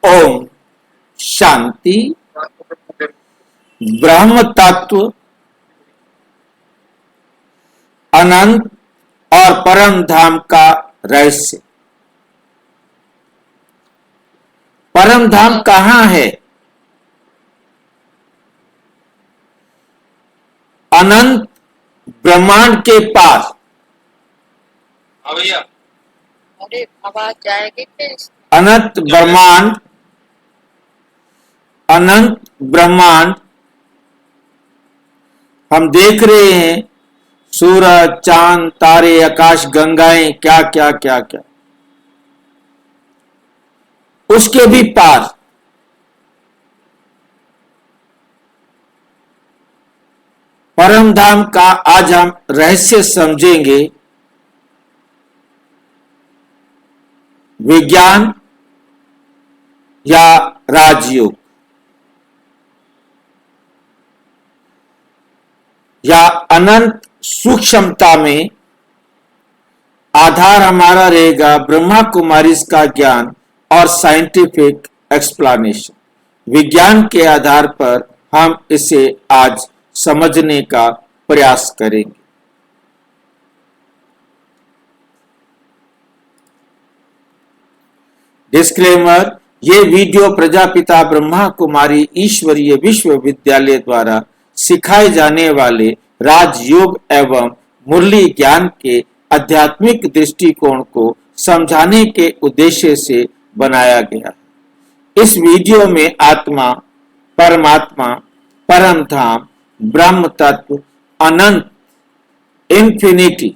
ओम शांति। ब्रह्म तत्व अनंत और परम धाम का रहस्य। परम धाम कहाँ है? अनंत ब्रह्मांड के पास। भैया अरे आवाज जाएगी फिर। अनंत ब्रह्मांड, अनंत ब्रह्मांड हम देख रहे हैं, सूरज, चांद, तारे, आकाश गंगाएं, क्या क्या क्या क्या। उसके भी पास परम धाम का आज हम रहस्य समझेंगे। विज्ञान या राजयोग या अनंत सूक्ष्मता में आधार हमारा रहेगा ब्रह्मा कुमारी का ज्ञान और साइंटिफिक एक्सप्लेनेशन। विज्ञान के आधार पर हम इसे आज समझने का प्रयास करेंगे। डिस्क्लेमर: ये वीडियो प्रजापिता ब्रह्मा कुमारी ईश्वरीय विश्वविद्यालय द्वारा सिखाए जाने वाले राजयोग एवं मुरली ज्ञान के आध्यात्मिक दृष्टिकोण को समझाने के उद्देश्य से बनाया गया है। इस वीडियो में आत्मा, परमात्मा, परम धाम, ब्रह्म तत्व, अनंत, इंफिनिटी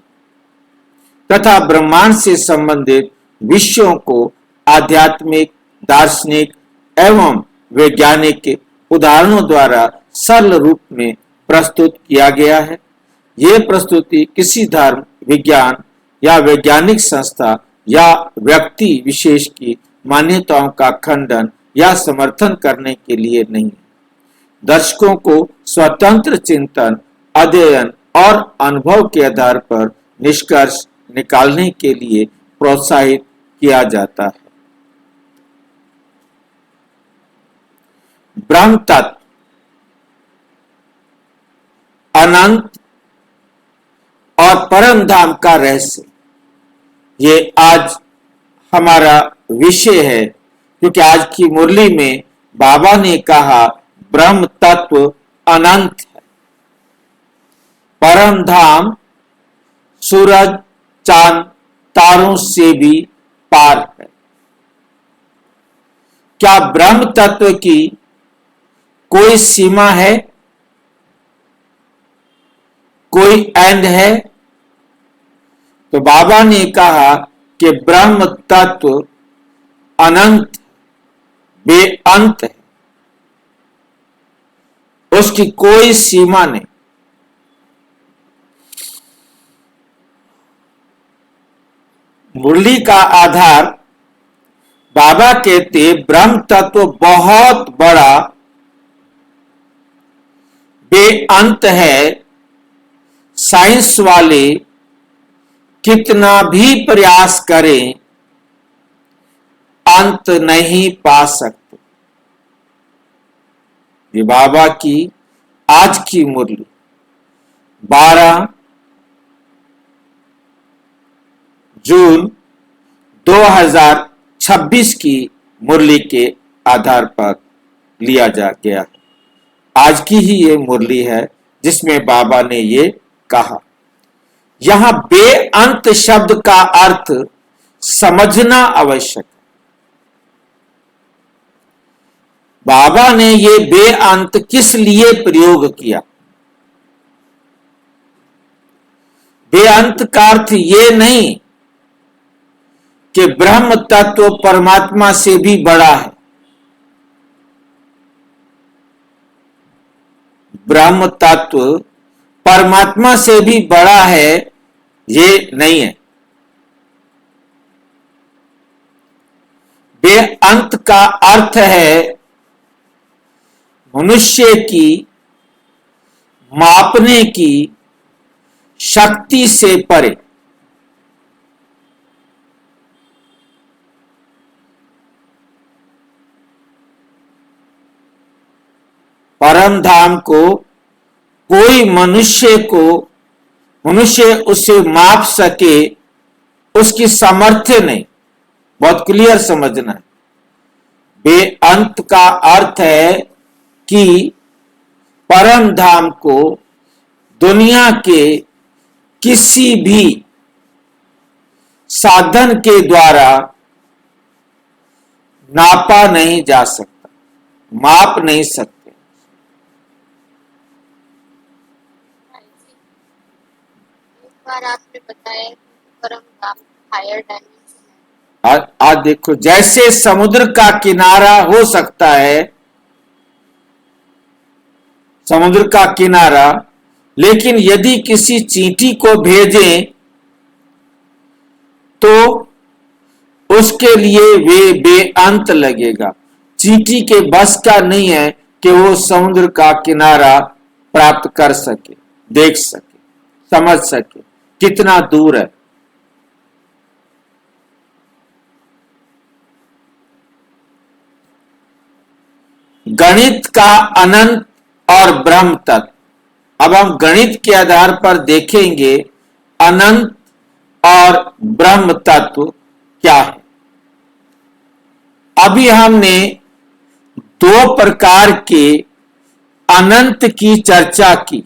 तथा ब्रह्मांड से संबंधित विषयों को आध्यात्मिक, दार्शनिक एवं वैज्ञानिक उदाहरणों द्वारा सरल रूप में प्रस्तुत किया गया है। ये प्रस्तुति किसी धर्म, विज्ञान या वैज्ञानिक संस्था या व्यक्ति विशेष की मान्यताओं का खंडन या समर्थन करने के लिए नहीं है। दर्शकों को स्वतंत्र चिंतन, अध्ययन और अनुभव के आधार पर निष्कर्ष निकालने के लिए प्रोत्साहित किया जाता है। ब्रह्म तत्व अनंत और परम धाम का रहस्य, ये आज हमारा विषय है, क्योंकि आज की मुरली में बाबा ने कहा ब्रह्म तत्व अनंत है, परम धाम सूरज, चांद, तारों से भी पार है। क्या ब्रह्म तत्व की कोई सीमा है, कोई एंड है? तो बाबा ने कहा कि ब्रह्म तत्व अनंत, बेअंत है, उसकी कोई सीमा नहीं। मुरली का आधार बाबा कहते ब्रह्म तत्व बहुत बड़ा, बेअंत है। साइंस वाले कितना भी प्रयास करें, अंत नहीं पा सकते। ये बाबा की आज की मुरली 12 जून 2026 की मुरली के आधार पर लिया जा गया। आज की ही ये मुरली है जिसमें बाबा ने ये कहा। यहां बेअंत शब्द का अर्थ समझना आवश्यक है। बाबा ने ये बेअंत किस लिए प्रयोग किया? बेअंत का अर्थ ये नहीं कि ब्रह्म तत्व परमात्मा से भी बड़ा है। ब्रह्म तत्व परमात्मा से भी बड़ा है, ये नहीं है। बेअंत का अर्थ है मनुष्य की मापने की शक्ति से परे। परम धाम को कोई मनुष्य उसे माप सके, उसकी सामर्थ्य नहीं। बहुत क्लियर समझना है। बेअंत का अर्थ है कि परम धाम को दुनिया के किसी भी साधन के द्वारा नापा नहीं जा सकता, माप नहीं सकते। एक बार आपने बताया कि परम धाम हायर डायमेंशन है। आज देखो, जैसे समुद्र का किनारा हो सकता है, समुद्र का किनारा, लेकिन यदि किसी चींटी को भेजें तो उसके लिए वे बेअंत लगेगा। चींटी के बस का नहीं है कि वो समुद्र का किनारा प्राप्त कर सके, देख सके, समझ सके कितना दूर है। गणित का अनंत और ब्रह्म तत्व। अब हम गणित के आधार पर देखेंगे अनंत और ब्रह्म तत्व क्या है। अभी हमने दो प्रकार के अनंत की चर्चा की।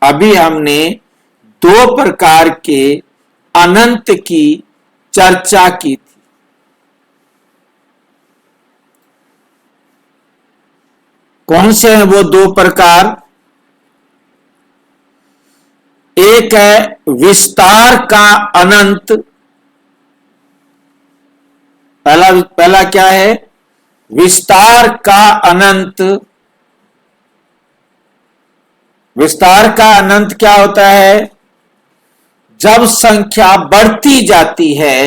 अभी हमने दो प्रकार के अनंत की चर्चा की थी। कौन से हैं वो दो प्रकार? एक है विस्तार का अनंत। पहला क्या है? विस्तार का अनंत। विस्तार का अनंत क्या होता है? जब संख्या बढ़ती जाती है,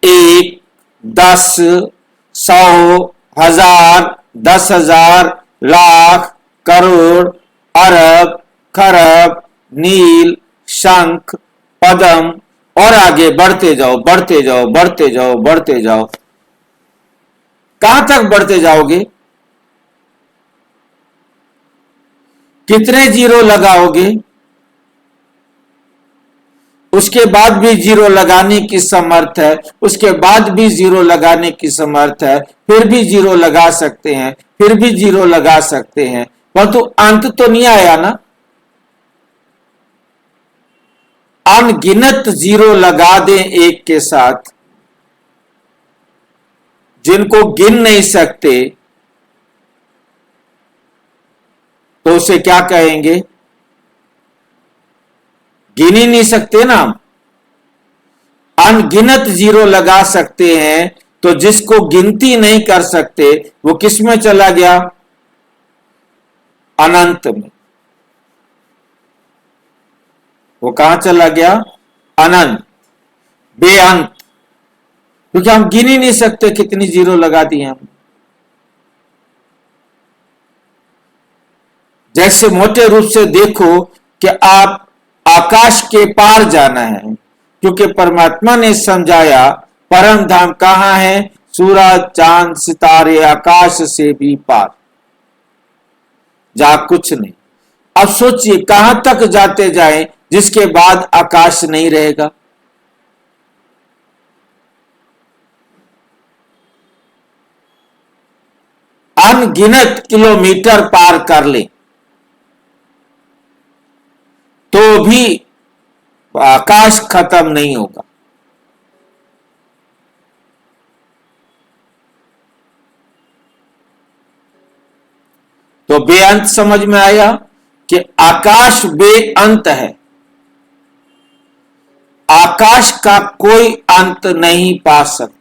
1, 10, 100, 1000, 10,000, लाख, करोड़, अरब, खरब, नील, शंख, पद्म, और आगे बढ़ते जाओ, बढ़ते जाओ, बढ़ते जाओ, बढ़ते जाओ। कहां तक बढ़ते जाओगे? कितने जीरो लगाओगे? उसके बाद भी जीरो लगाने की समर्थ है, उसके बाद भी जीरो लगाने की समर्थ है, फिर भी जीरो लगा सकते हैं, फिर भी जीरो लगा सकते हैं, परंतु अंत तो नहीं आया ना। अनगिनत जीरो लगा दें एक के साथ, जिनको गिन नहीं सकते, तो उसे क्या कहेंगे? गिन ही नहीं सकते ना। अनगिनत जीरो लगा सकते हैं, तो जिसको गिनती नहीं कर सकते वो किस में चला गया? अनंत में। वो कहां चला गया? अनंत, बेअंत। क्योंकि हम गिन ही नहीं सकते कितनी जीरो लगा दी हम। जैसे मोटे रूप से देखो कि आप आकाश के पार जाना है, क्योंकि परमात्मा ने समझाया परम धाम कहां है? सूरज, चांद, सितारे, आकाश से भी पार, जहां कुछ नहीं। अब सोचिए कहां तक जाते जाएं जिसके बाद आकाश नहीं रहेगा। अनगिनत किलोमीटर पार कर ले तो भी आकाश खत्म नहीं होगा। तो बेअंत समझ में आया कि आकाश बेअंत है। आकाश का कोई अंत नहीं पा सकता।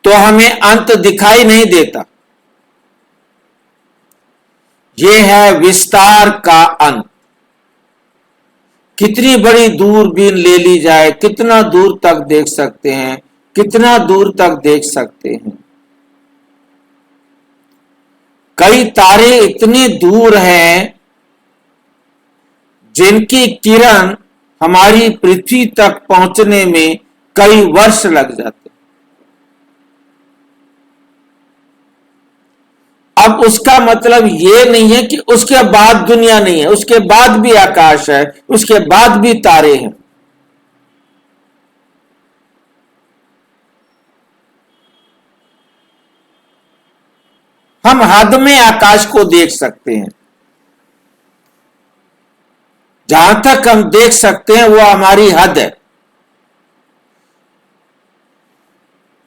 तो हमें अंत दिखाई नहीं देता। यह है विस्तार का अंत। कितनी बड़ी दूरबीन ले ली जाए, कितना दूर तक देख सकते हैं, कितना दूर तक देख सकते हैं। कई तारे इतने दूर हैं जिनकी किरण हमारी पृथ्वी तक पहुंचने में कई वर्ष लग जाते। अब उसका मतलब ये नहीं है कि उसके बाद दुनिया नहीं है, उसके बाद भी आकाश है, उसके बाद भी तारे हैं। हम हद में आकाश को देख सकते हैं, जहां तक हम देख सकते हैं वो हमारी हद है।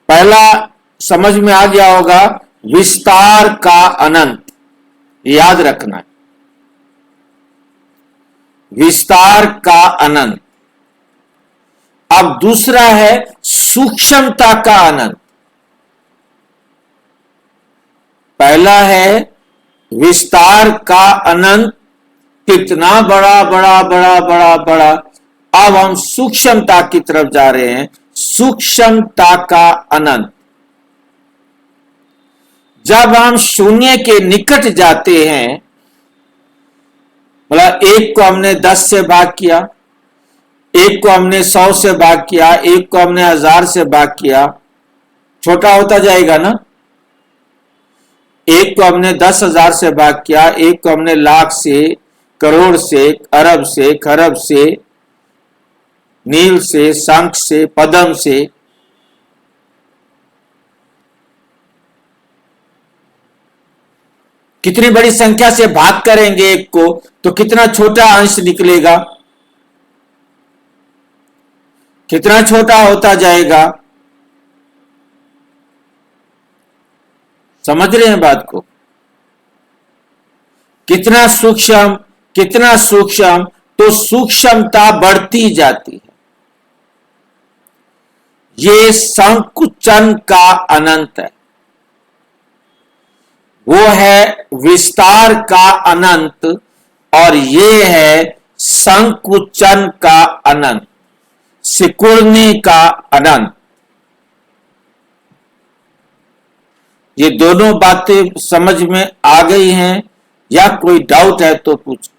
पहला समझ में आ गया होगा, विस्तार का अनंत, याद रखना है, विस्तार का अनंत। अब दूसरा है सूक्ष्मता का अनंत। पहला है विस्तार का अनंत, कितना बड़ा बड़ा बड़ा बड़ा बड़ा। अब हम सूक्ष्मता की तरफ जा रहे हैं, सूक्ष्मता का अनंत। जब हम शून्य के निकट जाते हैं, मतलब एक को हमने 10 से भाग किया, एक को हमने 100 से भाग किया, एक को हमने 1000 से भाग किया, छोटा होता जाएगा ना। एक को हमने 10,000 से भाग किया, एक को हमने लाख से, करोड़ से, अरब से, खरब से, नील से, शंख से, पद्म से। कितनी बड़ी संख्या से भाग करेंगे एक को तो कितना छोटा अंश निकलेगा, कितना छोटा होता जाएगा। समझ रहे हैं बात को? कितना सूक्ष्म, कितना सूक्ष्म, तो सूक्ष्मता बढ़ती जाती है। ये संकुचन का अनंत है, वो है विस्तार का अनंत, और ये है संकुचन का अनंत, सिकुड़ने का अनंत। ये दोनों बातें समझ में आ गई हैं या कोई डाउट है तो पूछो।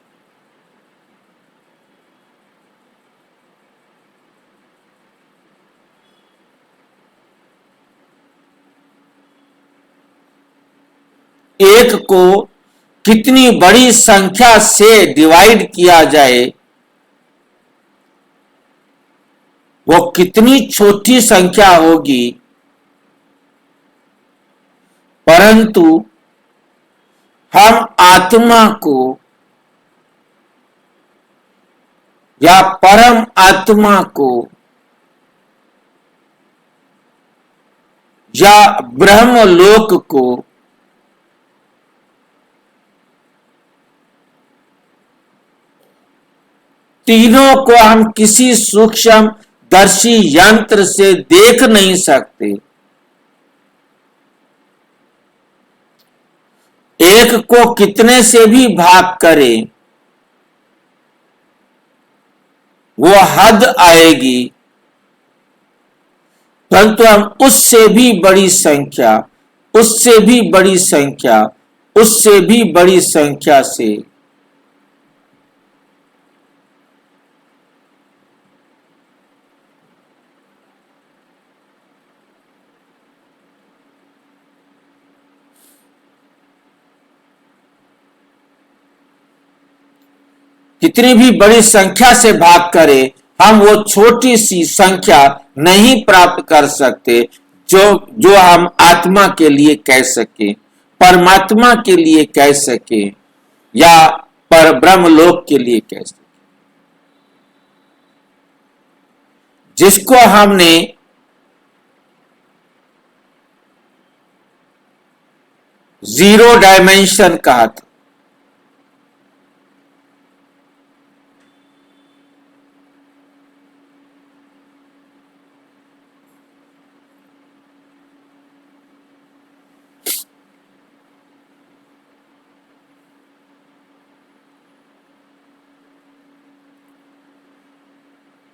एक को कितनी बड़ी संख्या से डिवाइड किया जाए, वो कितनी छोटी संख्या होगी, परंतु हम आत्मा को या परम आत्मा को या ब्रह्मलोक को तीनों को हम किसी सूक्ष्म दर्शी यंत्र से देख नहीं सकते। एक को कितने से भी भाग करें वो हद आएगी, परंतु हम उससे भी बड़ी संख्या, उससे भी बड़ी संख्या, उससे भी बड़ी संख्या से कितनी भी बड़ी संख्या से भाग करें, हम वो छोटी सी संख्या नहीं प्राप्त कर सकते जो हम आत्मा के लिए कह सके, परमात्मा के लिए कह सके, या पर ब्रह्मलोक के लिए कह सके, जिसको हमने जीरो डायमेंशन कहा था।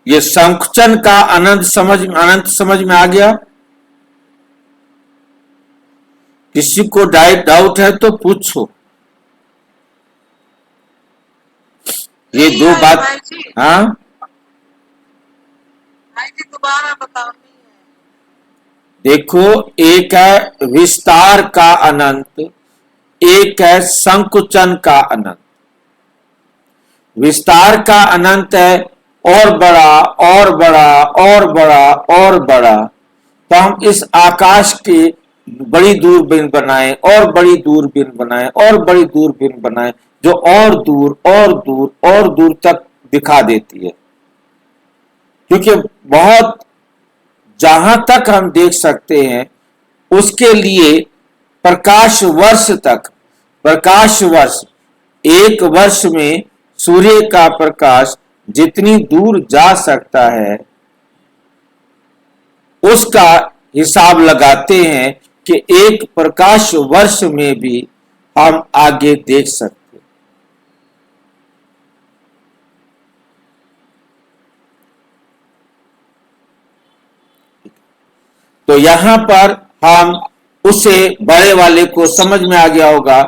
ये संकुचन का अनंत समझ में आ गया? किसी को डाउट है तो पूछो। ये नहीं दो है बात। भाई जी, हाँ, भाई जी दोबारा बताओ। नहीं देखो, एक है विस्तार का अनंत, एक है संकुचन का अनंत। विस्तार का अनंत है और बड़ा और बड़ा और बड़ा और बड़ा। तो हम इस आकाश की बड़ी दूरबीन बनाए और बड़ी दूरबीन बनाए और बड़ी दूरबीन बनाए, जो और दूर और दूर और दूर तक दिखा देती है। क्योंकि बहुत जहां तक हम देख सकते हैं उसके लिए प्रकाश वर्ष तक, प्रकाश वर्ष, एक वर्ष में सूर्य का प्रकाश जितनी दूर जा सकता है उसका हिसाब लगाते हैं कि एक प्रकाश वर्ष में भी हम आगे देख सकते हैं। तो यहां पर हम उसे बड़े वाले को समझ में आ गया होगा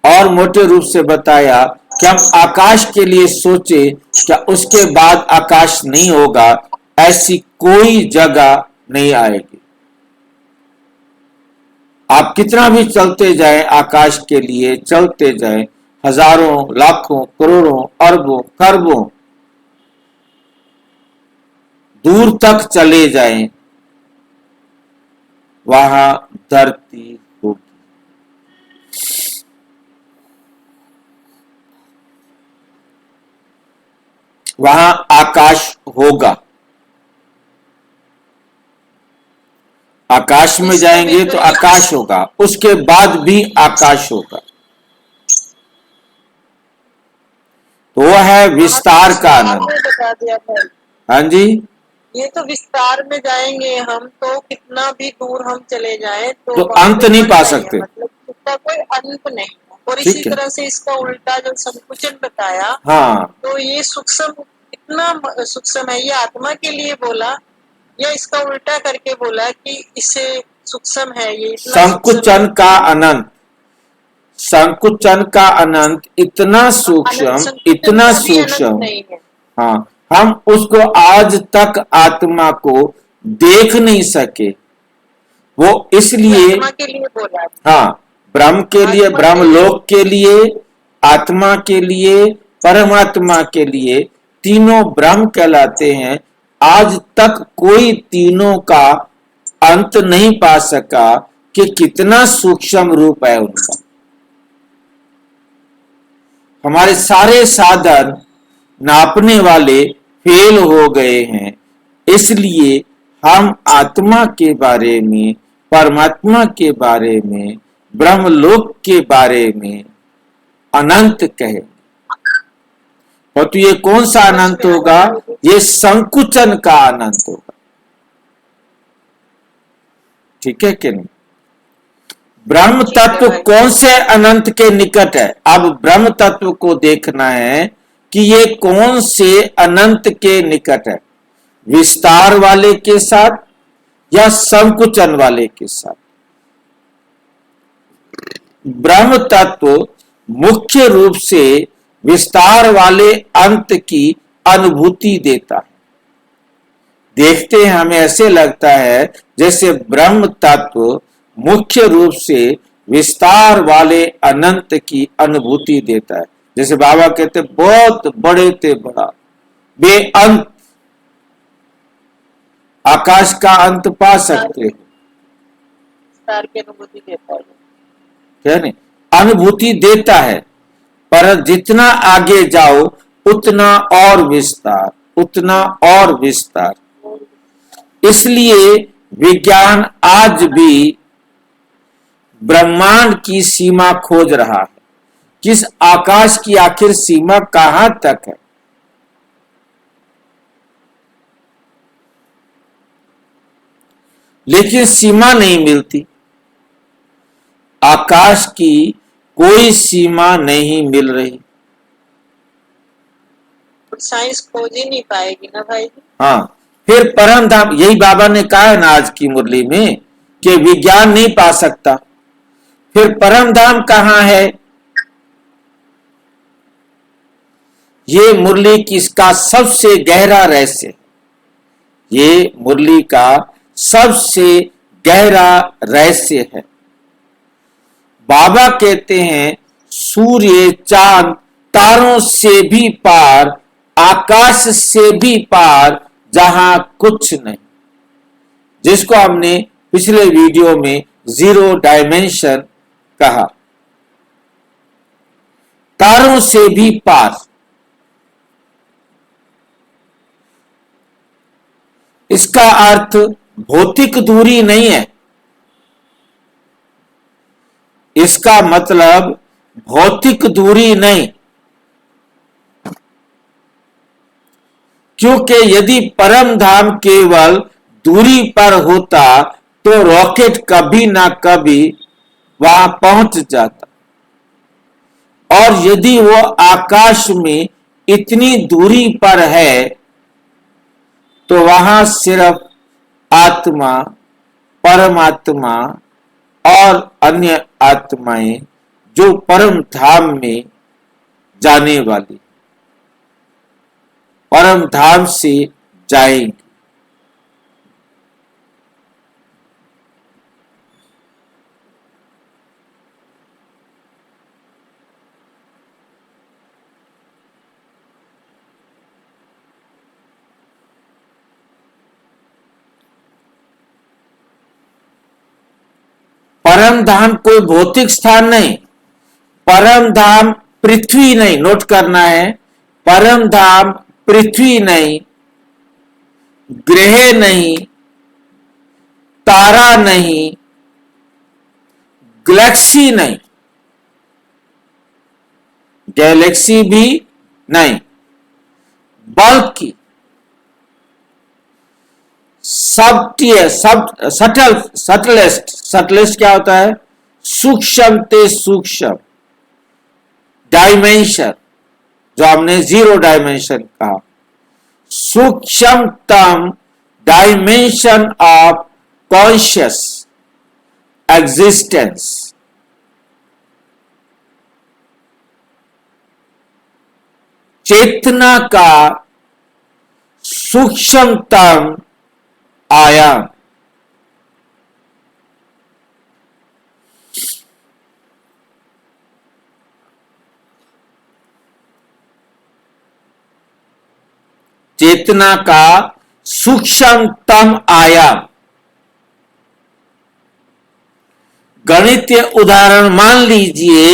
और मोटे रूप से बताया कि हम आकाश के लिए सोचे, क्या उसके बाद आकाश नहीं होगा? ऐसी कोई जगह नहीं आएगी। आप कितना भी चलते जाएं, आकाश के लिए चलते जाएं, हजारों लाखों करोड़ों अरबों खरबों दूर तक चले जाएं, वहां धरती होगी, वहां आकाश होगा। आकाश में जाएंगे तो आकाश होगा, उसके बाद भी आकाश होगा। तो वो है विस्तार का आनंद। बता दिया भाई। हाँ जी, ये तो विस्तार में जाएंगे हम तो कितना भी दूर हम चले जाएं तो वहाँ अंत पे नहीं पड़ पा जाएंगे, सकते। मतलब उसका कोई अंत नहीं है। और इसी ठीक है। तरह से इसका उल्टा जो संकुचन बताया, हाँ, तो ये सूक्ष्म कितना सूक्ष्म है। ये आत्मा के लिए बोला या इसका उल्टा करके बोला कि इससे सूक्ष्म है, ये इतना सूक्ष्म संकुचन है। का अनंत, संकुचन का अनंत इतना सूक्ष्म, संकुचन इतना का भी अनंत सूक्ष्म। नहीं है। हाँ, हम उसको आज तक आत्मा को देख नहीं सके। वो ये इसलिए, आत्मा के लिए बोला, हाँ, ब्रह्म के लिए, आत्मा ब्रह्म के लिए। लोक के लिए, आत्मा के लिए, परमात्मा के लिए, तीनों ब्रह्म कहलाते हैं। आज तक कोई तीनों का अंत नहीं पा सका कि कितना सूक्ष्म रूप है उनका। हमारे सारे साधन नापने वाले फेल हो गए हैं। इसलिए हम आत्मा के बारे में, परमात्मा के बारे में, ब्रह्मलोक के बारे में अनंत कहे। और तो ये कौन सा अनंत होगा? ये संकुचन का अनंत होगा। ठीक है कि नहीं? ब्रह्म तत्व कौन से अनंत के निकट है? अब ब्रह्म तत्व को देखना है कि ये कौन से अनंत के निकट है, विस्तार वाले के साथ या संकुचन वाले के साथ। ब्रह्म तत्व मुख्य रूप से विस्तार वाले अंत की अनुभूति देता है। देखते हैं, हमें ऐसे लगता है जैसे ब्रह्म तत्व मुख्य रूप से विस्तार वाले अनंत की अनुभूति देता है। जैसे बाबा कहते बहुत बड़े थे बड़ा, बेअंत, आकाश का अंत पा सकते हो, विस्तार की अनुभूति देता है। क्या नहीं? अनुभूति देता है, पर जितना आगे जाओ उतना और विस्तार, उतना और विस्तार। इसलिए विज्ञान आज भी ब्रह्मांड की सीमा खोज रहा है, किस आकाश की आखिर सीमा कहां तक है। लेकिन सीमा नहीं मिलती, आकाश की कोई सीमा नहीं मिल रही। साइंस खोज ही नहीं पाएगी ना भाई जी। हाँ, फिर परम धाम, यही बाबा ने कहा है ना आज की मुरली में कि विज्ञान नहीं पा सकता। फिर परम धाम कहां है? ये मुरली की इसका सबसे गहरा रहस्य, ये मुरली का सबसे गहरा रहस्य है। बाबा कहते हैं सूर्य, चांद, तारों से भी पार, आकाश से भी पार, जहां कुछ नहीं, जिसको हमने पिछले वीडियो में जीरो डायमेंशन कहा। तारों से भी पार, इसका अर्थ भौतिक दूरी नहीं है। इसका मतलब भौतिक दूरी नहीं, क्योंकि यदि परम धाम केवल दूरी पर होता तो रॉकेट कभी ना कभी वहां पहुंच जाता, और यदि वो आकाश में इतनी दूरी पर है तो वहां सिर्फ आत्मा, परमात्मा और अन्य आत्माएं जो परम धाम में जाने वाली, परम धाम से जाएंगे। परम धाम कोई भौतिक स्थान नहीं, परम धाम पृथ्वी नहीं, नोट करना है। परम धाम पृथ्वी नहीं, ग्रह नहीं, तारा नहीं, गैलेक्सी नहीं, गैलेक्सी भी नहीं, बल्कि सटलेस्ट, सटलेस्ट क्या होता है? सूक्ष्म ते सूक्ष्म डायमेंशन, जो हमने जीरो डायमेंशन कहा, सूक्ष्मतम डायमेंशन ऑफ कॉन्शियस एग्जिस्टेंस। चेतना का सूक्ष्मतम आयाम। चेतना का सूक्ष्मतम आयाम। गणितीय उदाहरण मान लीजिए,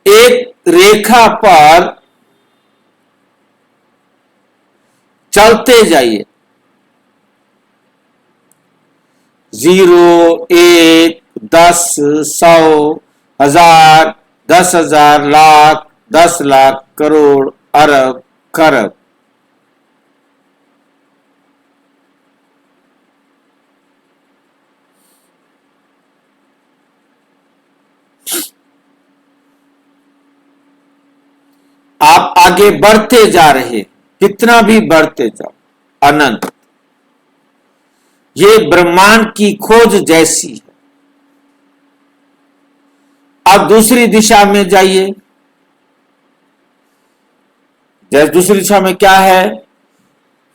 एक रेखा पर चलते जाइए, 0, 1, 10, 100, 1000, 10,000, लाख, 10 लाख, करोड़, अरब, खरब। आप आगे बढ़ते जा रहे, कितना भी बढ़ते जाओ, अनंत। ये ब्रह्मांड की खोज जैसी है। अब दूसरी दिशा में जाइए, जैसे दूसरी दिशा में क्या है?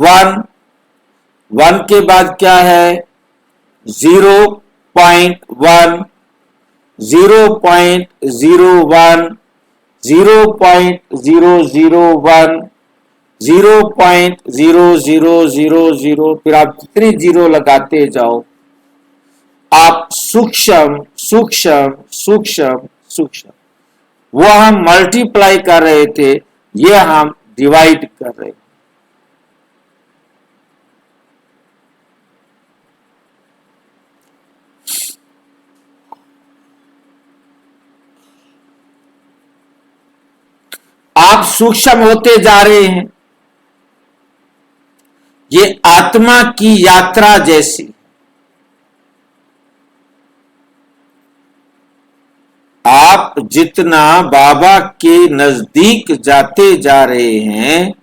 1, 1 के बाद क्या है? 0.1, 0.01, 0.001, 0.0000, फिर आप जितने जीरो लगाते जाओ, आप सूक्ष्म सूक्ष्म सूक्ष्म सूक्ष्म, वो हम मल्टीप्लाई कर रहे थे, ये हम डिवाइड कर रहे हैं। आप सूक्ष्म होते जा रहे हैं। ये आत्मा की यात्रा जैसी। आप जितना बाबा के नजदीक जाते जा रहे हैं,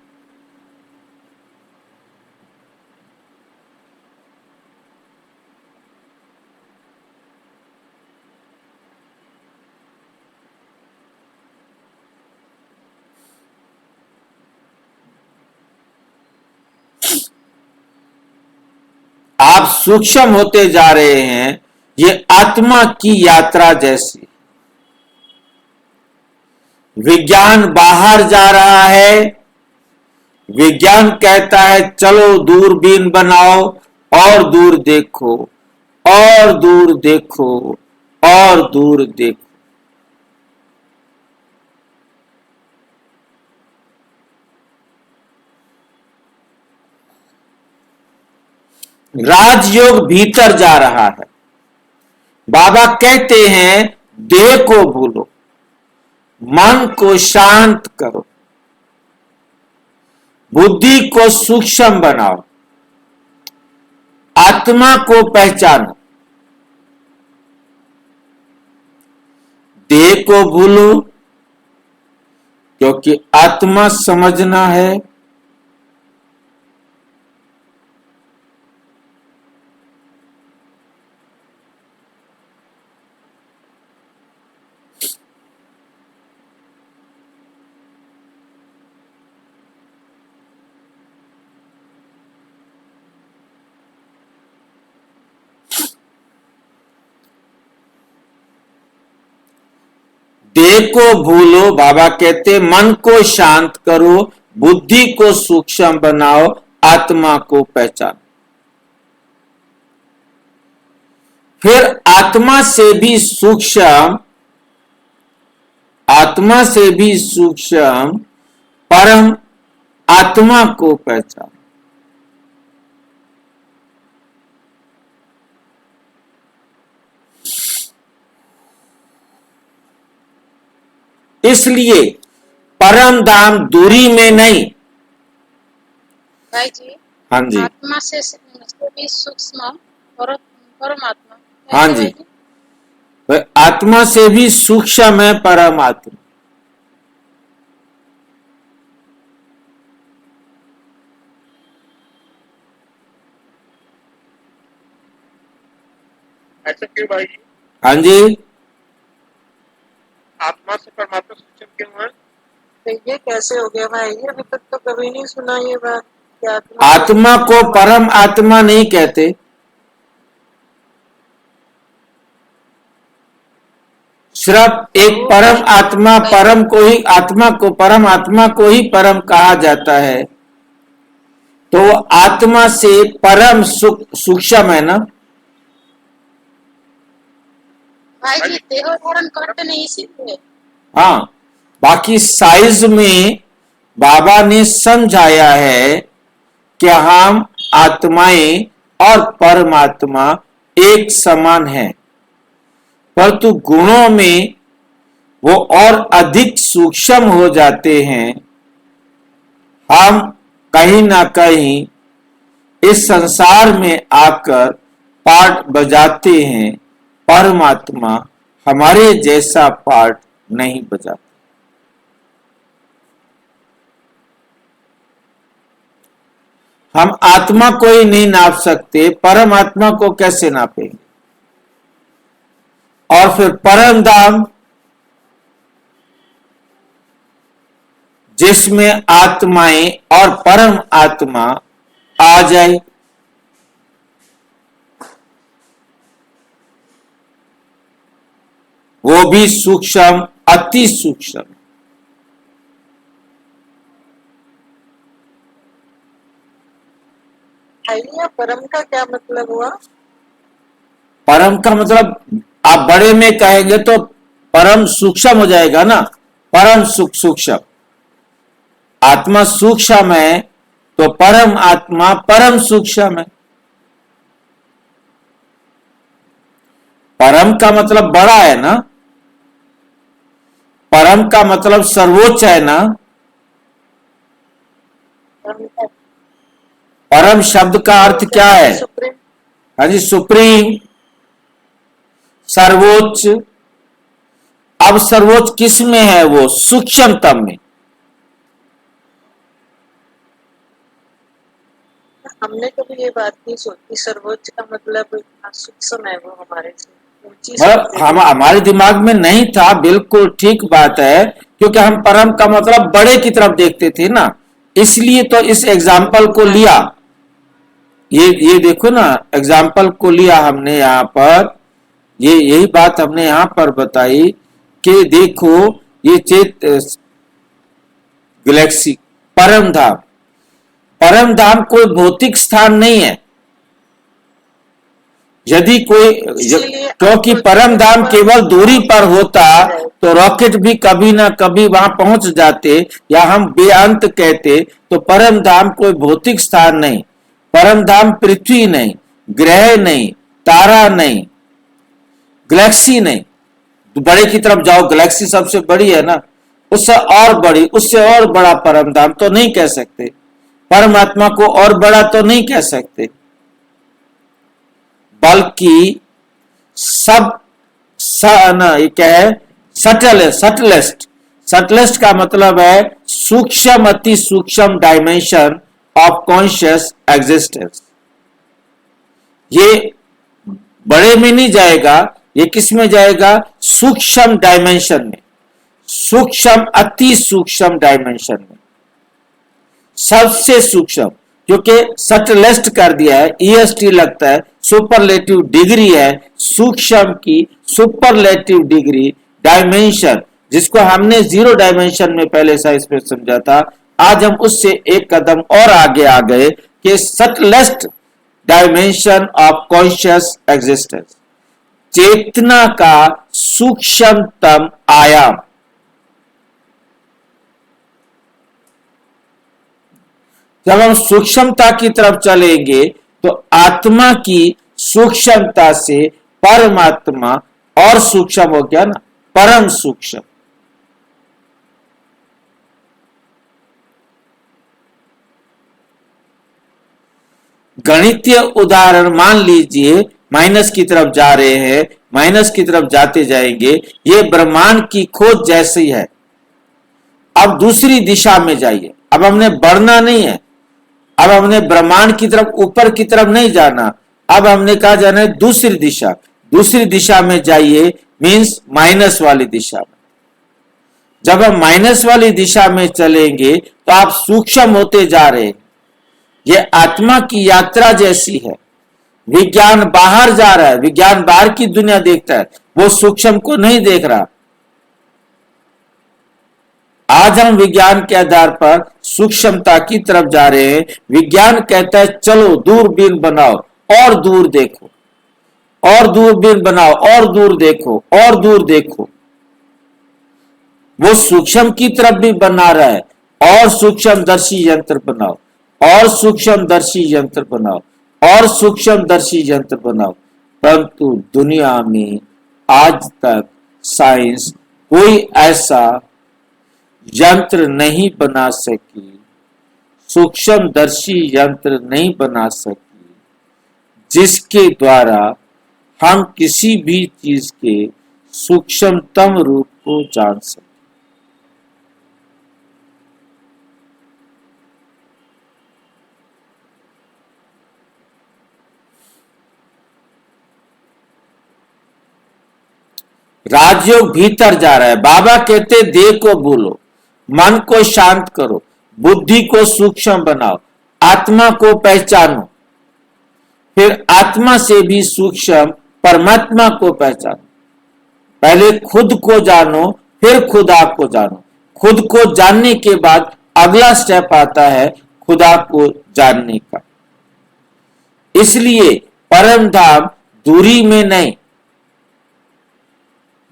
आप सूक्ष्म होते जा रहे हैं। ये आत्मा की यात्रा जैसी। विज्ञान बाहर जा रहा है, विज्ञान कहता है चलो दूरबीन बनाओ और दूर देखो और दूर देखो और दूर देखो। राजयोग भीतर जा रहा है। बाबा कहते हैं देह को भूलो, मन को शांत करो, बुद्धि को सूक्ष्म बनाओ, आत्मा को पहचानो। देह को भूलो क्योंकि आत्मा समझना है, देह को भूलो। बाबा कहते मन को शांत करो, बुद्धि को सूक्ष्म बनाओ, आत्मा को पहचानो। फिर आत्मा से भी सूक्ष्म परम आत्मा को पहचानो। इसलिए परम धाम दूरी में नहीं। भाई जी, हाँ जी, आत्मा से भी सूक्ष्म परमात्मा। हाँ जी, भाई आत्मा से भी सूक्ष्म है परमात्मा। ऐसा क्यों भाई? हाँ जी, आत्मा से परमात्मा सूक्ष्म क्यों है? तो ये कैसे हो गया भाई? ये अभी तक तो कभी नहीं सुना ये बात कि आत्मा को परम आत्मा नहीं कहते। सिर्फ एक परम आत्मा, परम को ही आत्मा को, परम आत्मा को ही परम कहा जाता है। तो आत्मा से परम सूक्ष्म है ना। भाई जी, देह धारण करते नहीं इसीलिए। हाँ, बाकी साइज में बाबा ने समझाया है कि हम आत्माएं और परमात्मा एक समान है, परंतु गुणों में वो और अधिक सूक्ष्म हो जाते हैं। हम कहीं ना कहीं इस संसार में आकर पार्ट बजाते हैं, परमात्मा हमारे जैसा पार्ट नहीं बजाता। हम आत्मा को ही नहीं नाप सकते, परमात्मा को कैसे नापेंगे? और फिर परम धाम जिसमें आत्माएं और परम आत्मा आ जाए, वो भी सूक्ष्म, अति सूक्ष्म। परम का क्या मतलब हुआ? परम का मतलब आप बड़े में कहेंगे तो परम सूक्ष्म हो जाएगा ना। परम सूक्ष्म, आत्मा सूक्ष्म है तो परम आत्मा परम सूक्ष्म है। परम का मतलब बड़ा है ना, परम का मतलब सर्वोच्च है ना। परम शब्द का अर्थ क्या है? सुप्रीम। हाँ जी, सुप्रीम, सर्वोच्च। अब सर्वोच्च किस में है? वो सूक्ष्मतम में। हमने कभी ये बात नहीं सोची, सर्वोच्च का मतलब सूक्ष्म है वो हमारे से ऊंची। हमारे दिमाग में नहीं था। बिल्कुल ठीक बात है, क्योंकि हम परम का मतलब बड़े की तरफ देखते थे ना, इसलिए तो इस एग्जाम्पल को लिया। ये देखो ना, एग्जाम्पल को लिया हमने यहाँ पर, ये यही बात हमने यहाँ पर बताई कि देखो ये चेत गैलेक्सी, परम धाम, परम धाम कोई भौतिक स्थान नहीं है। यदि कोई, क्योंकि परम धाम केवल दूरी पर होता तो रॉकेट भी कभी ना कभी वहां पहुंच जाते, या हम बेअंत कहते। तो परम धाम कोई भौतिक स्थान नहीं, परम धाम पृथ्वी नहीं, ग्रह नहीं, तारा नहीं, गैलेक्सी नहीं। बड़े की तरफ जाओ, गैलेक्सी सबसे बड़ी है ना, उससे और बड़ी, उससे और बड़ा परम धाम तो नहीं कह सकते, परमात्मा को और बड़ा तो नहीं कह सकते, बल्कि सब ये क्या है, सटलेस्ट। सटलेस्ट का मतलब है सूक्ष्म, अति सूक्ष्म डायमेंशन ऑफ कॉन्शियस एग्जिस्टेंस। ये बड़े में नहीं जाएगा, ये किस में जाएगा, सूक्ष्म डायमेंशन में, सूक्ष्म अति सूक्ष्म डायमेंशन में, सबसे सूक्ष्म। क्योंकि सटलेस्ट कर दिया है, ईएसटी लगता है, सुपरलेटिव डिग्री है, सूक्ष्म की सुपरलेटिव डिग्री, डायमेंशन, जिसको हमने 0 डायमेंशन में पहले साइंस में समझा था। आज हम उससे एक कदम और आगे आ गए कि subtlest dimension of conscious existence, चेतना का सूक्ष्मतम आयाम। जब हम सूक्ष्मता की तरफ चलेंगे तो आत्मा की सूक्ष्मता से परमात्मा और सूक्ष्म हो गया ना, परम सूक्ष्म। गणितीय उदाहरण मान लीजिए, माइनस की तरफ जा रहे हैं, माइनस की तरफ जाते जाएंगे, ये ब्रह्मांड की खोज जैसी है। अब दूसरी दिशा में जाइए, अब हमने बढ़ना नहीं है, अब हमने ब्रह्मांड की तरफ, ऊपर की तरफ नहीं जाना, अब हमने कहा जाना है दूसरी दिशा। दूसरी दिशा में जाइए मीन्स माइनस वाली दिशा में। जब हम माइनस वाली दिशा में चलेंगे तो आप सूक्ष्म होते जा रहे हैं। ये आत्मा की यात्रा जैसी है। विज्ञान बाहर जा रहा है, विज्ञान बाहर की दुनिया देखता है, वो सूक्ष्म को नहीं देख रहा। आज हम विज्ञान के आधार पर सूक्ष्मता की तरफ जा रहे हैं। विज्ञान कहता है चलो दूरबीन बनाओ और दूर देखो, और दूरबीन बनाओ और दूर देखो, और दूर देखो। वो सूक्ष्म की तरफ भी बना रहा है, और सूक्ष्मदर्शी यंत्र बनाओ, और सूक्ष्मदर्शी यंत्र बनाओ, और सूक्ष्मदर्शी यंत्र बनाओ। परंतु दुनिया में आज तक साइंस कोई ऐसा यंत्र नहीं बना सकी, सूक्ष्मदर्शी यंत्र नहीं बना सकी, जिसके द्वारा हम किसी भी चीज के सूक्ष्मतम रूप को जान सकें। राजयोग भीतर जा रहा है। बाबा कहते देह को भूलो, मन को शांत करो, बुद्धि को सूक्ष्म बनाओ, आत्मा को पहचानो, फिर आत्मा से भी सूक्ष्म परमात्मा को पहचानो। पहले खुद को जानो, फिर खुदा को जानो। खुद को जानने के बाद अगला स्टेप आता है खुदा को जानने का। इसलिए परम धाम दूरी में नहीं,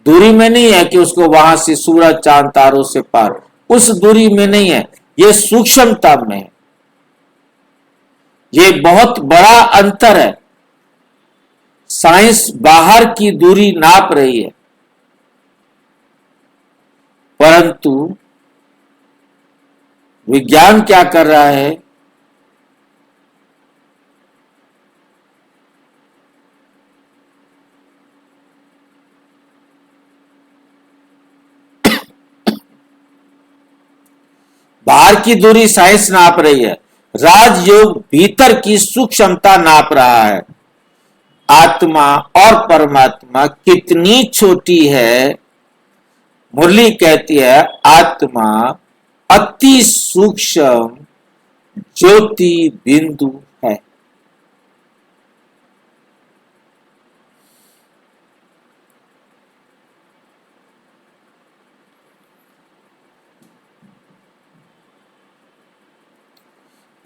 दूरी में नहीं है कि उसको वहां से सूरज चांद तारों से पार, उस दूरी में नहीं है, ये सूक्ष्मता में है। ये बहुत बड़ा अंतर है। साइंस बाहर की दूरी नाप रही है, परंतु विज्ञान क्या कर रहा है, बाहर की दूरी साइंस नाप रही है, राजयोग भीतर की सूक्ष्मता नाप रहा है। आत्मा और परमात्मा कितनी छोटी है। मुरली कहती है आत्मा अति सूक्ष्म ज्योति बिंदु है।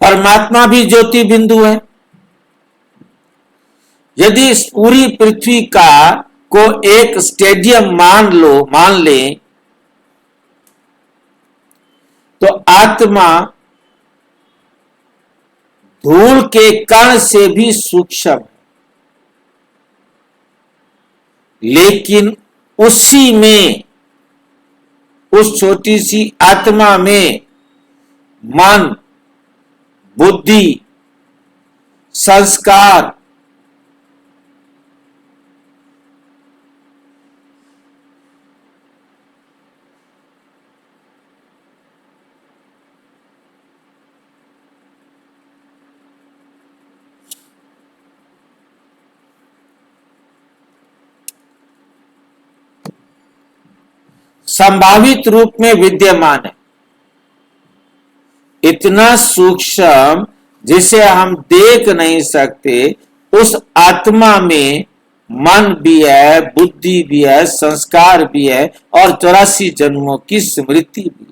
परमात्मा भी ज्योति बिंदु है। यदि इस पूरी पृथ्वी का को एक स्टेडियम मान लें, तो आत्मा धूल के कण से भी सूक्ष्म, लेकिन उसी में, उस छोटी सी आत्मा में मन, बुद्धि, संस्कार, संभावित रूप में विद्यमान है। इतना सूक्ष्म जिसे हम देख नहीं सकते, उस आत्मा में मन भी है, बुद्धि भी है, संस्कार भी है और 84 जन्मों की स्मृति भी।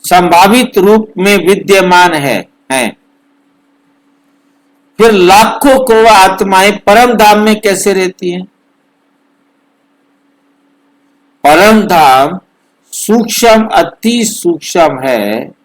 संभावित रूप में विद्यमान है। फिर लाखों करोड़ आत्माएं परम धाम में कैसे रहती हैं? परम धाम सूक्ष्म, अति सूक्ष्म है।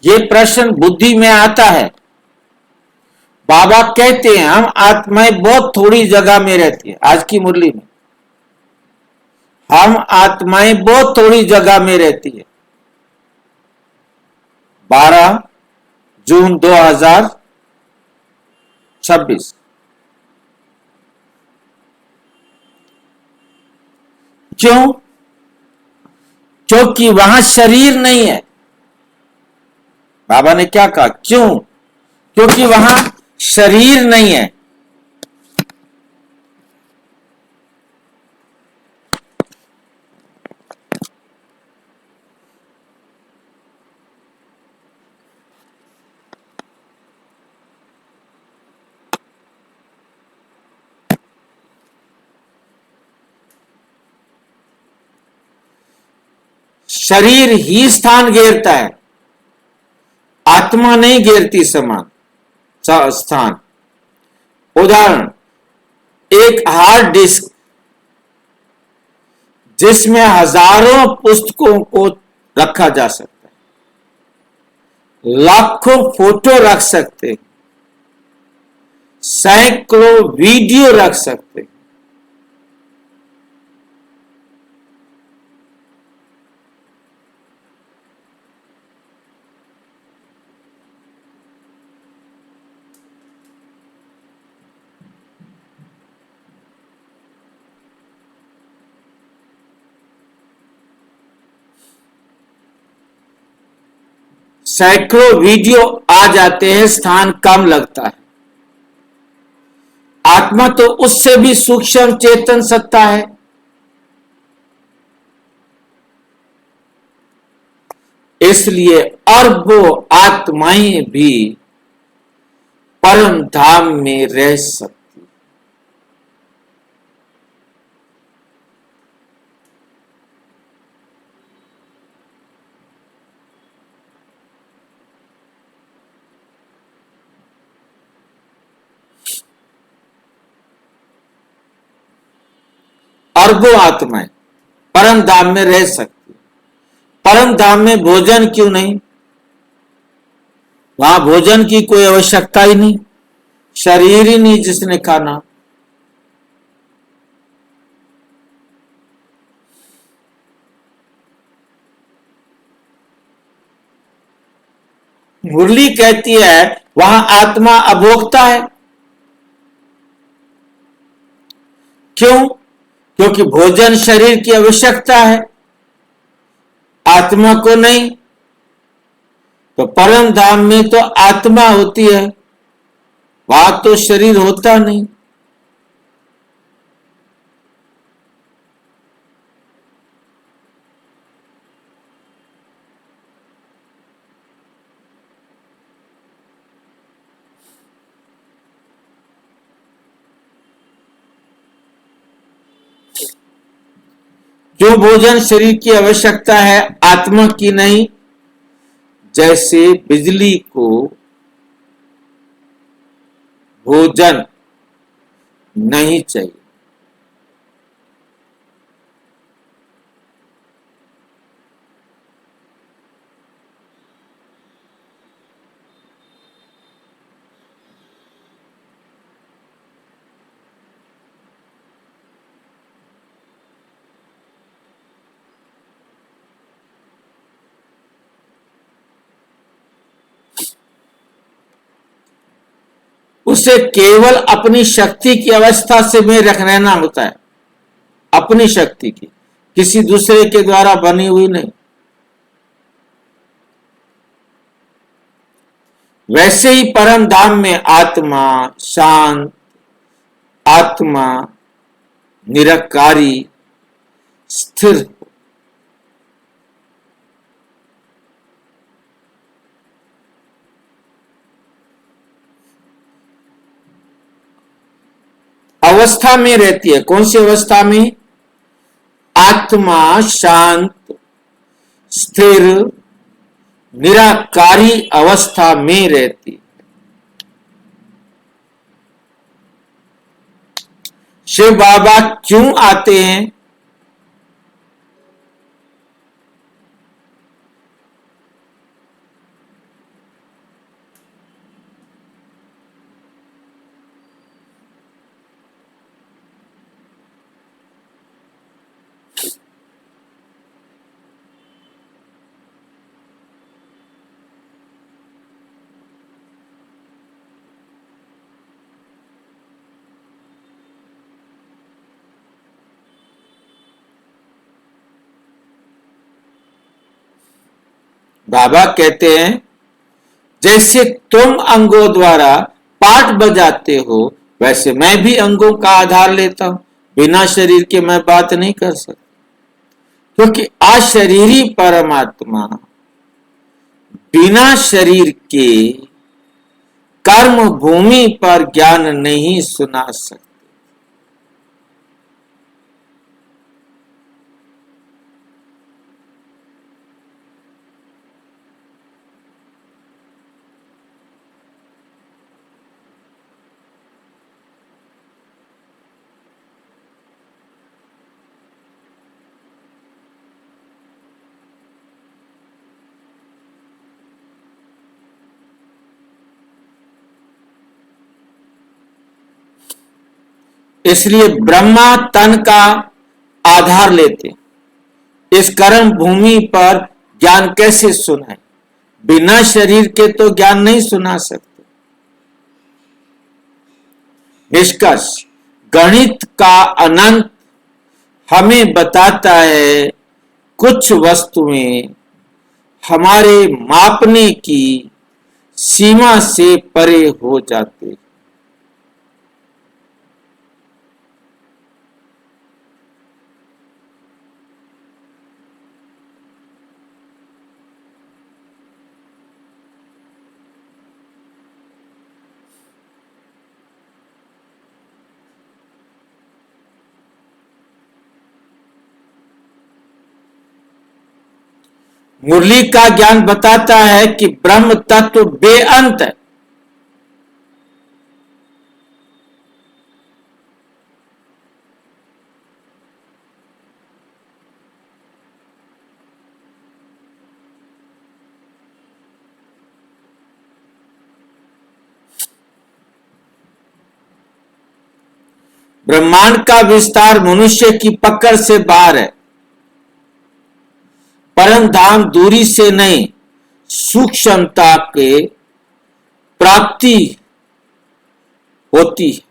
ये प्रश्न बुद्धि में आता है। बाबा कहते हैं हम आत्माएं बहुत थोड़ी जगह में रहती है। आज की मुरली में हम आत्माएं बहुत थोड़ी जगह में रहती है। 12 जून 2026। क्यों? क्योंकि वहां शरीर नहीं है। बाबा ने क्या कहा? क्यों? क्योंकि वहां शरीर नहीं है। शरीर ही स्थान घेरता है, आत्मा नहीं घेरती समान स्थान। उदाहरण, एक हार्ड डिस्क जिसमें हजारों पुस्तकों को रखा जा सकता है, लाखों फोटो रख सकते हैं, सैकड़ों वीडियो रख सकते हैं। सैकड़ों वीडियो आ जाते हैं, स्थान कम लगता है। आत्मा तो उससे भी सूक्ष्म चेतन सत्ता है। इसलिए अरबों आत्माएं भी परम धाम में रह सकती। अरबों आत्माएं परम धाम में रह सकती। परम धाम में भोजन क्यों नहीं? वहां भोजन की कोई आवश्यकता ही नहीं, शरीर ही नहीं जिसने खाना। मुरली कहती है वहां आत्मा अभोक्ता है। क्यों? क्योंकि भोजन शरीर की आवश्यकता है, आत्मा को नहीं। तो परम धाम में तो आत्मा होती है, वहां तो शरीर होता नहीं। जो भोजन शरीर की आवश्यकता है, आत्मा की नहीं। जैसे बिजली को भोजन नहीं चाहिए, उसे केवल अपनी शक्ति की अवस्था से में रहना होता है, अपनी शक्ति की, किसी दूसरे के द्वारा बनी हुई नहीं। वैसे ही परम धाम में आत्मा शांत, आत्मा निरकारी, स्थिर। अवस्था में रहती है। कौन सी अवस्था में? आत्मा शांत, स्थिर, निराकारी अवस्था में रहती है। शिव बाबा क्यों आते हैं? बाबा कहते हैं जैसे तुम अंगों द्वारा पाठ बजाते हो, वैसे मैं भी अंगों का आधार लेता हूं। बिना शरीर के मैं बात नहीं कर सकता, क्योंकि अशरीरी परमात्मा बिना शरीर के कर्म भूमि पर ज्ञान नहीं सुना सकते। इसलिए ब्रह्मा तन का आधार लेते। इस कर्म भूमि पर ज्ञान कैसे सुनाए? बिना शरीर के तो ज्ञान नहीं सुना सकते। निष्कर्ष, गणित का अनंत हमें बताता है कुछ वस्तुएं हमारे मापने की सीमा से परे हो जाते। मुरली का ज्ञान बताता है कि ब्रह्म तत्व बेअंत है। ब्रह्मांड का विस्तार मनुष्य की पकड़ से बाहर है। परम धाम दूरी से नहीं, सूक्ष्मता के प्राप्ति होती है।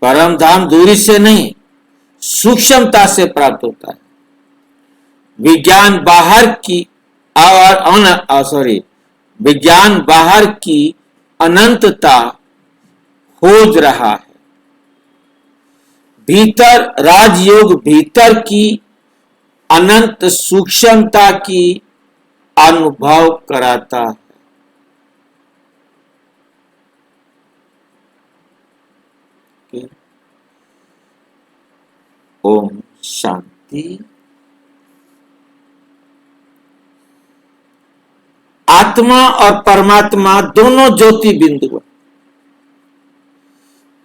परम धाम दूरी से नहीं, सूक्ष्मता से प्राप्त होता है। विज्ञान बाहर की विज्ञान बाहर की अनंतता खोज रहा है, भीतर राजयोग भीतर की अनंत सूक्ष्मता की अनुभव कराता है। ओम शांति। आत्मा और परमात्मा दोनों ज्योति बिंदु है।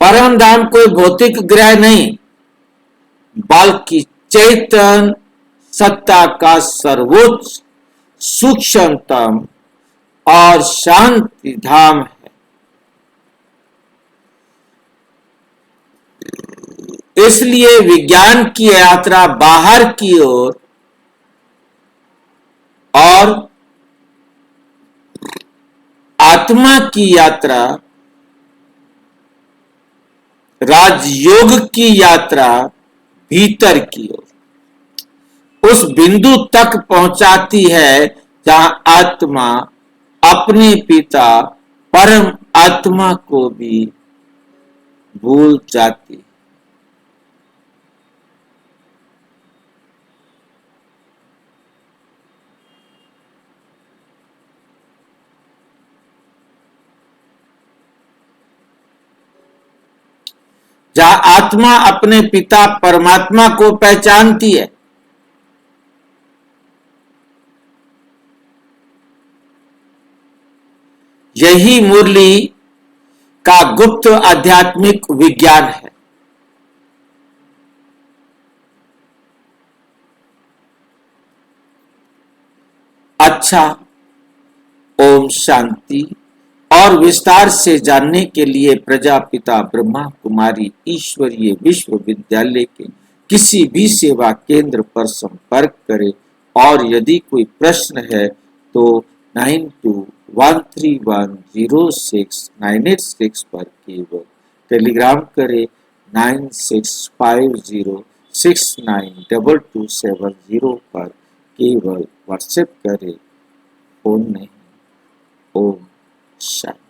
परम धाम कोई भौतिक ग्रह नहीं, बल्कि चैतन्य सत्ता का सर्वोच्च सूक्ष्मतम और शांति धाम है। इसलिए विज्ञान की यात्रा बाहर की ओर और आत्मा की यात्रा, राजयोग की यात्रा भीतर की ओर उस बिंदु तक पहुंचाती है जहां आत्मा अपने पिता परम आत्मा को भी भूल जाती है। जहां आत्मा अपने पिता परमात्मा को पहचानती है, यही मुरली का गुप्त आध्यात्मिक विज्ञान है। अच्छा, ओम शांति। और विस्तार से जानने के लिए प्रजापिता ब्रह्मा कुमारी ईश्वरीय विश्वविद्यालय के किसी भी सेवा केंद्र पर संपर्क करें और यदि कोई प्रश्न है तो 9213106986 पर केवल टेलीग्राम करें। 9650692270 पर केवल व्हाट्सएप करें, फोन नहीं। ओम शांति।